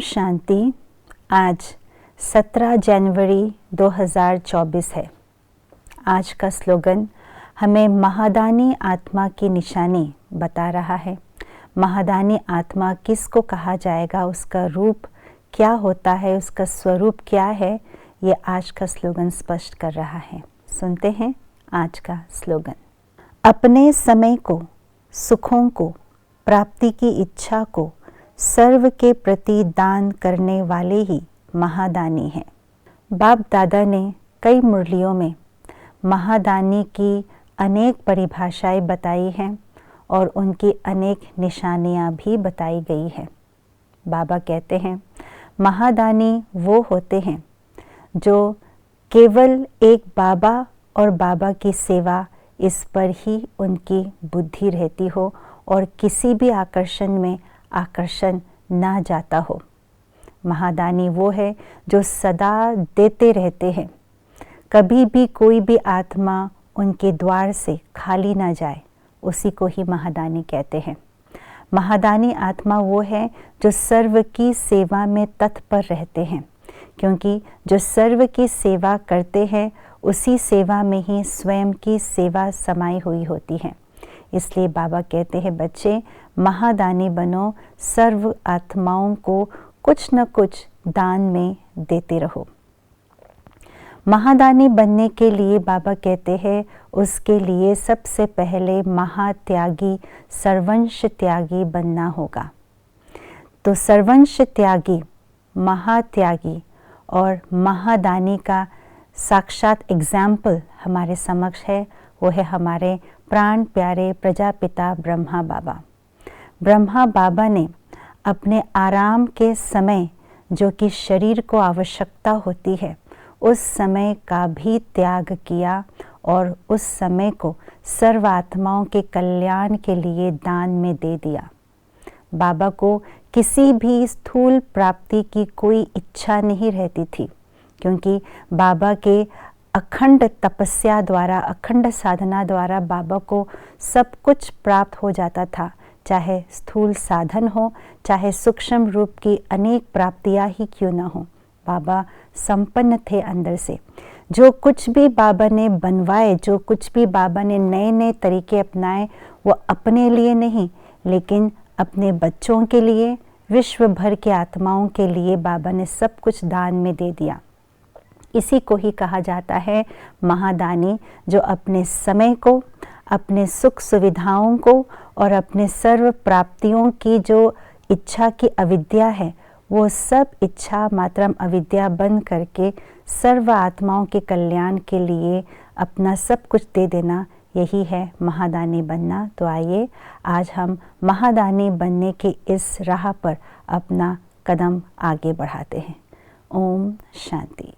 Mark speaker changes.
Speaker 1: शांति। आज 17 जनवरी 2024 है। आज का स्लोगन हमें महादानी आत्मा की निशानी बता रहा है। महादानी आत्मा किसको कहा जाएगा, उसका रूप क्या होता है, उसका स्वरूप क्या है, ये आज का स्लोगन स्पष्ट कर रहा है। सुनते हैं आज का स्लोगन। अपने समय को, सुखों को, प्राप्ति की इच्छा को सर्व के प्रति दान करने वाले ही महादानी हैं। बाप दादा ने कई मुरलियों में महादानी की अनेक परिभाषाएं बताई हैं और उनकी अनेक निशानियां भी बताई गई हैं। बाबा कहते हैं महादानी वो होते हैं जो केवल एक बाबा और बाबा की सेवा, इस पर ही उनकी बुद्धि रहती हो और किसी भी आकर्षण में आकर्षण ना जाता हो। महादानी वो है जो सदा देते रहते हैं। कभी भी कोई भी आत्मा उनके द्वार से खाली ना जाए, उसी को ही महादानी कहते हैं। महादानी आत्मा वो है जो सर्व की सेवा में तत्पर रहते हैं, क्योंकि जो सर्व की सेवा करते हैं उसी सेवा में ही स्वयं की सेवा समाई हुई होती है। इसलिए बाबा कहते हैं बच्चे महादानी बनो, सर्व आत्माओं को कुछ न कुछ दान में देते रहो। महादानी बनने के लिए बाबा कहते हैं उसके लिए सबसे पहले महात्यागी, सर्वंश त्यागी बनना होगा। तो सर्वंश त्यागी, महात्यागी और महादानी का साक्षात एग्जाम्पल हमारे समक्ष है। वो है हमारे प्राण प्यारे प्रजापिता ब्रह्मा बाबा। ब्रह्मा बाबा ने अपने आराम के समय, जो कि शरीर को आवश्यकता होती है, उस समय का भी त्याग किया और उस समय को सर्व आत्माओं के कल्याण के लिए दान में दे दिया। बाबा को किसी भी स्थूल प्राप्ति की कोई इच्छा नहीं रहती थी, क्योंकि बाबा के अखंड तपस्या द्वारा, अखंड साधना द्वारा बाबा को सब कुछ प्राप्त हो जाता था। चाहे स्थूल साधन हो, चाहे सूक्ष्म रूप की अनेक प्राप्तियां ही क्यों न हो, बाबा संपन्न थे अंदर से। जो कुछ भी बाबा ने बनवाए, जो कुछ भी बाबा ने नए नए तरीके अपनाए, वो अपने लिए नहीं लेकिन अपने बच्चों के लिए, विश्व भर के आत्माओं के लिए बाबा ने सब कुछ दान में दे दिया। इसी को ही कहा जाता है महादानी, जो अपने समय को, अपने सुख सुविधाओं को और अपने सर्व प्राप्तियों की जो इच्छा की अविद्या है, वो सब इच्छा मात्रम अविद्या बंद करके सर्व आत्माओं के कल्याण के लिए अपना सब कुछ दे देना, यही है महादानी बनना। तो आइए आज हम महादानी बनने की इस राह पर अपना कदम आगे बढ़ाते हैं। ओम शांति।